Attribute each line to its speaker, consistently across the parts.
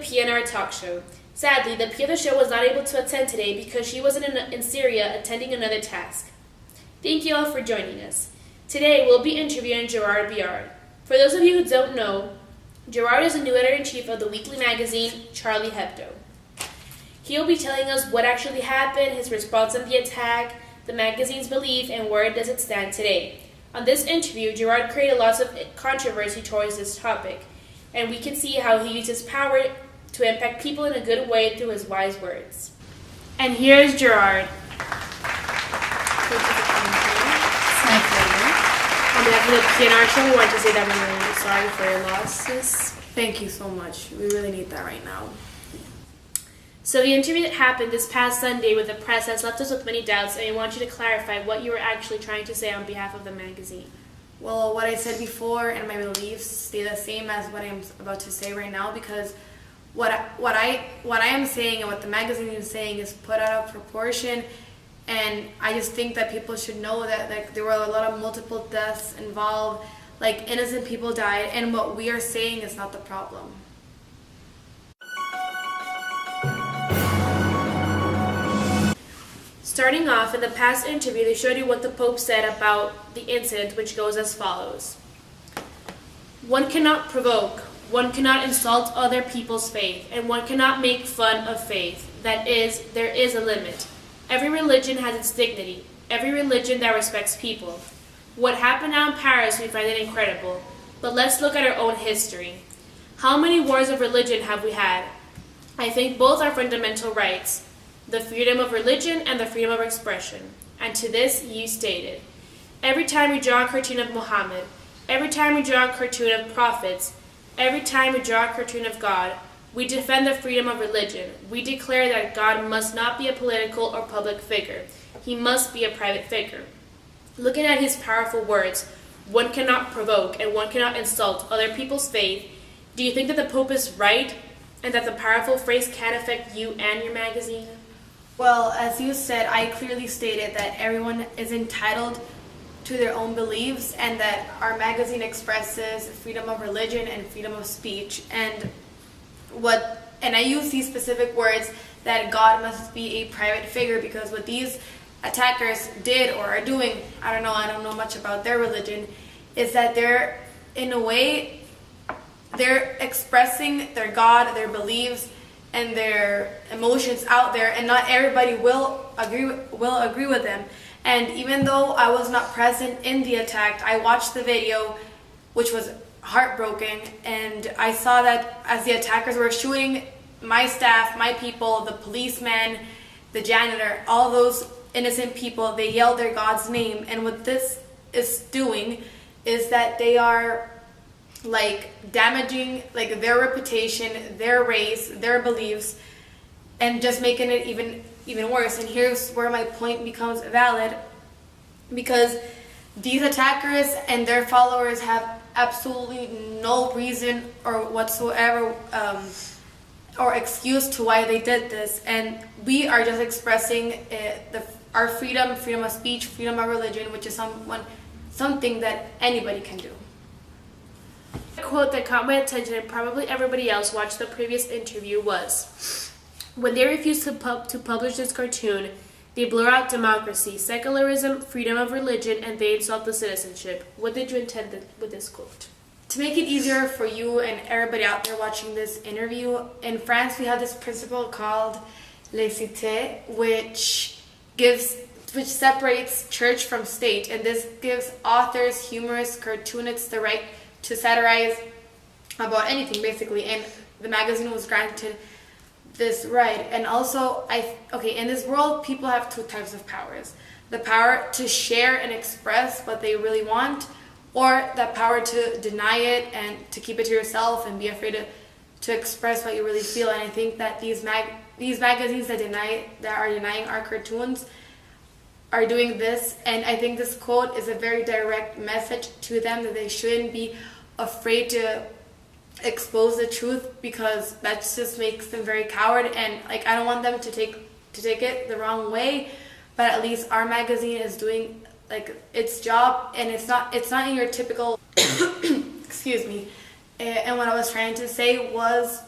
Speaker 1: PNR talk show. Sadly, the P of the show was not able to attend today because she was in Syria attending another task. Thank you all for joining us. Today, we'll be interviewing Gerard Biard. For those of you who don't know, Gerard is the new editor-in-chief of the weekly magazine, Charlie Hebdo. He'll be telling us what actually happened, his response on the attack, the magazine's belief, and where does it stand today. On this interview, Gerard created lots of controversy towards this topic, and we can see how he uses power to impact people in a good way through his wise words. And here's Gerard. On behalf of the PNR show, we want to say that we're really sorry for your losses.
Speaker 2: Thank you so much. We really need that right now.
Speaker 1: So the interview that happened this past Sunday with the press has left us with many doubts, and we want you to clarify what you were actually trying to say on behalf of the magazine.
Speaker 2: Well, what I said before and my beliefs stay the same as what I'm about to say right now, because what I am saying and what the magazine is saying is put out of proportion, and I just think that people should know that there were a lot of multiple deaths involved, like innocent people died, and what we are saying is not the problem.
Speaker 1: Starting off, in the past interview, they showed you what the Pope said about the incident, which goes as follows. One cannot provoke, one cannot insult other people's faith, and one cannot make fun of faith. That is, there is a limit. Every religion has its dignity, every religion that respects people. What happened now in Paris, we find it incredible, but let's look at our own history. How many wars of religion have we had? I think both are fundamental rights. The freedom of religion and the freedom of expression. And to this you stated, every time we draw a cartoon of Muhammad, every time we draw a cartoon of prophets, every time we draw a cartoon of God, we defend the freedom of religion. We declare that God must not be a political or public figure. He must be a private figure. Looking at his powerful words, one cannot provoke and one cannot insult other people's faith, do you think that the Pope is right and that the powerful phrase can affect you and your magazine?
Speaker 2: Well, as you said, I clearly stated that everyone is entitled to their own beliefs and that our magazine expresses freedom of religion and freedom of speech. And I use these specific words that God must be a private figure, because what these attackers did or are doing, I don't know much about their religion, is that they're, in a way, they're expressing their God, their beliefs, and their emotions out there, and not everybody will agree with them. And even though I was not present in the attack, I watched the video, which was heartbroken, and I saw that as the attackers were shooting my staff, my people, the policeman, the janitor, all those innocent people, they yelled their God's name. And what this is doing is that they are damaging their reputation, their race, their beliefs, and just making it even worse. And here's where my point becomes valid, because these attackers and their followers have absolutely no reason or whatsoever or excuse to why they did this, and we are just expressing our freedom of speech, freedom of religion, which is something that anybody can do.
Speaker 1: A quote that caught my attention, and probably everybody else watched the previous interview, was, when they refused to publish this cartoon, they blur out democracy, secularism, freedom of religion, and they insult the citizenship. What did you intend with this quote?
Speaker 2: To make it easier for you and everybody out there watching this interview, in France we have this principle called laïcité, which separates church from state, and this gives authors, humorists, cartoonists the right to satirize about anything, basically, and the magazine was granted this right. And also, in this world, people have two types of powers. The power to share and express what they really want, or the power to deny it and to keep it to yourself and be afraid to express what you really feel. And I think that these magazines that are denying our cartoons are doing this, and I think this quote is a very direct message to them that they shouldn't be afraid to expose the truth, because that just makes them very coward. And I don't want them to take it the wrong way, but at least our magazine is doing its job, and it's not in your typical excuse me. And what I was trying to say was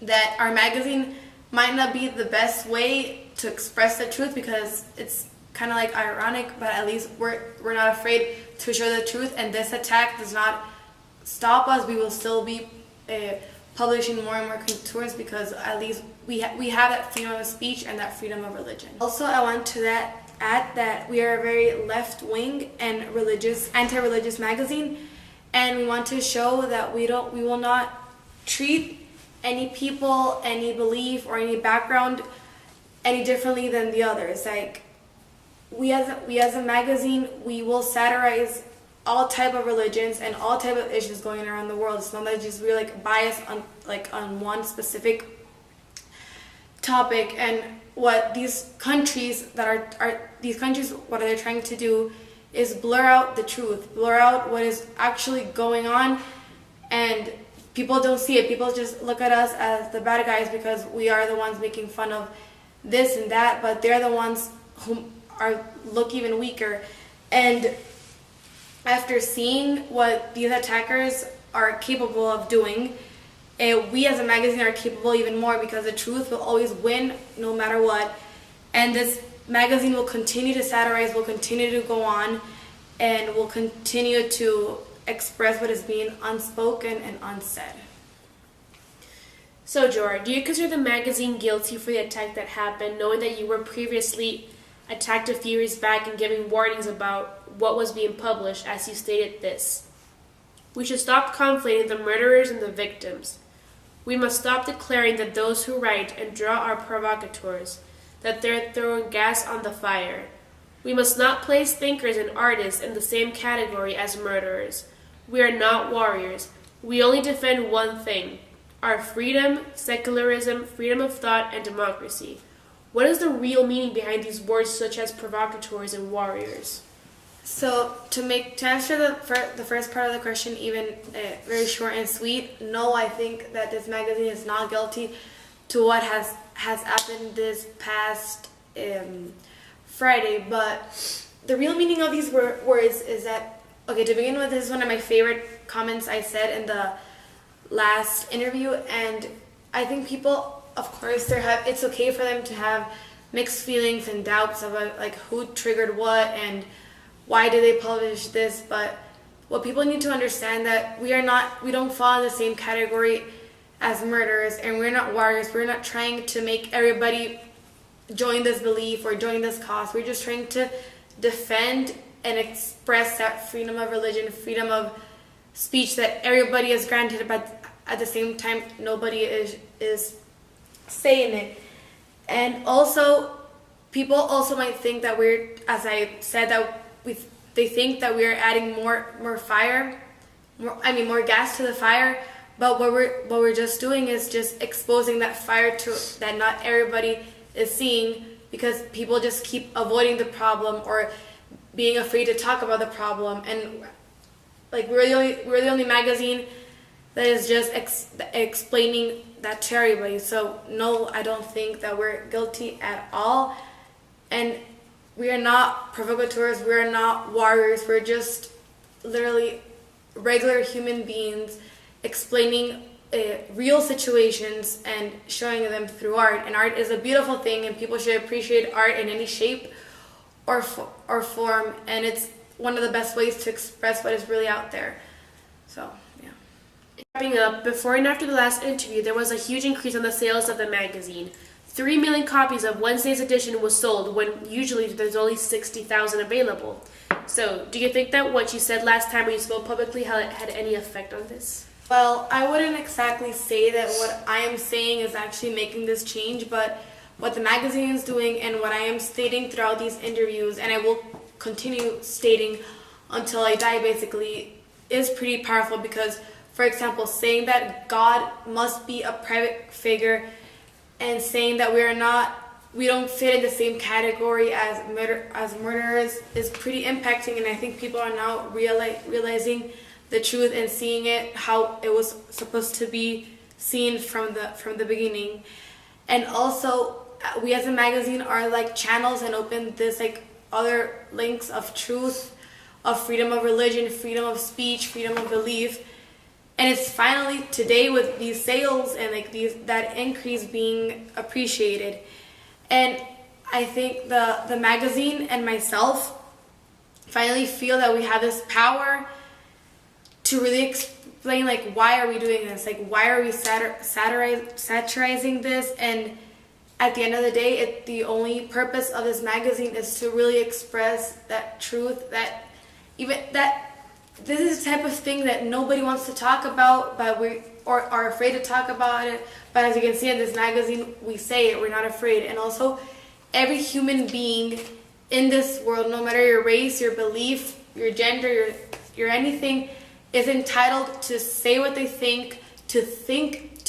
Speaker 2: that our magazine might not be the best way to express the truth, because it's kind of like ironic, but at least we're not afraid to show the truth, and this attack does not stop us. We will still be publishing more and more couture, because at least we have that freedom of speech and that freedom of religion. Also, I want to add that we are a very left-wing and anti-religious magazine, and we want to show that we will not treat any people, any belief, or any background any differently than the others. Like, we as a magazine, we will satirize all type of religions and all type of issues going around the world. It's not that just we're like biased on one specific topic. And what these countries what they're trying to do is blur out the truth, blur out what is actually going on, and people don't see it. People just look at us as the bad guys because we are the ones making fun of this and that, but they're the ones who look even weaker. And after seeing what these attackers are capable of doing, we as a magazine are capable even more, because the truth will always win no matter what. And this magazine will continue to satirize, will continue to go on, and will continue to express what is being unspoken and unsaid.
Speaker 1: So, Jor, do you consider the magazine guilty for the attack that happened, knowing that you were previously attacked a few years back and giving warnings about what was being published, as you stated this? We should stop conflating the murderers and the victims. We must stop declaring that those who write and draw are provocateurs, that they're throwing gas on the fire. We must not place thinkers and artists in the same category as murderers. We are not warriors. We only defend one thing: our freedom, secularism, freedom of thought, and democracy. What is the real meaning behind these words such as provocateurs and warriors?
Speaker 2: So to answer the first part of the question even very short and sweet, no, I think that this magazine is not guilty to what has happened this past Friday. But the real meaning of these words is that, okay, to begin with, this is one of my favorite comments I said in the last interview, and I think people, of course, it's okay for them to have mixed feelings and doubts about like who triggered what and why did they publish this. But what people need to understand, that we don't fall in the same category as murderers, and we're not warriors. We're not trying to make everybody join this belief or join this cause. We're just trying to defend and express that freedom of religion, freedom of speech that everybody is granted, but at the same time nobody is saying it. And also, people also might think that we're, as I said, that they think that we are adding more gas to the fire. But what we're just doing is just exposing that fire that not everybody is seeing, because people just keep avoiding the problem or being afraid to talk about the problem. And like we're the only magazine that is just explaining that to everybody. So no, I don't think that we're guilty at all. And we are not provocateurs, we are not warriors, we're just literally regular human beings explaining real situations and showing them through art. And art is a beautiful thing, and people should appreciate art in any shape or form, and it's one of the best ways to express what is really out there. So, yeah.
Speaker 1: Wrapping up, before and after the last interview, there was a huge increase on the sales of the magazine. 3 million copies of Wednesday's edition was sold, when usually there's only 60,000 available. So, do you think that what you said last time when you spoke publicly had any effect on this?
Speaker 2: Well, I wouldn't exactly say that what I am saying is actually making this change, but what the magazine is doing and what I am stating throughout these interviews, and I will continue stating until I die basically, is pretty powerful. Because, for example, saying that God must be a private figure and saying that we don't fit in the same category as murderers is pretty impacting, and I think people are now realizing the truth and seeing it how it was supposed to be seen from the beginning. And also, we as a magazine are like channels and open this like other links of truth, of freedom of religion, freedom of speech, freedom of belief. And it's finally today with these sales and like that increase being appreciated. And I think the magazine and myself finally feel that we have this power to really explain like why are we doing this, like why are we satirizing this. And at the end of the day, the only purpose of this magazine is to really express that truth, that even that this is the type of thing that nobody wants to talk about, but we are afraid to talk about it. But as you can see in this magazine, we say it, we're not afraid. And also, every human being in this world, no matter your race, your belief, your gender, your anything, is entitled to say what they think, to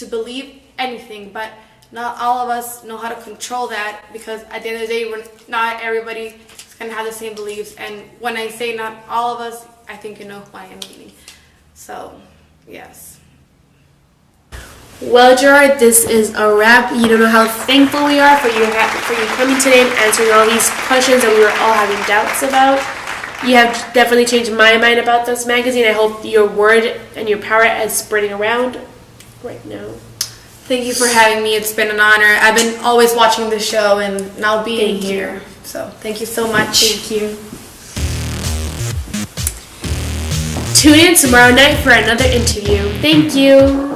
Speaker 2: believe anything. But not all of us know how to control that, because at the end of the day, not everybody is going to have the same beliefs. And when I say not all of us, I think you know who I am meaning. So, yes.
Speaker 1: Well, Gerard, this is a wrap. You don't know how thankful we are for you coming today and answering all these questions that we were all having doubts about. You have definitely changed my mind about this magazine. I hope your word and your power is spreading around right now.
Speaker 2: Thank you for having me. It's been an honor. I've been always watching the show and now being here. So thank you so much.
Speaker 1: Thank you. Tune in tomorrow night for another interview. Thank you.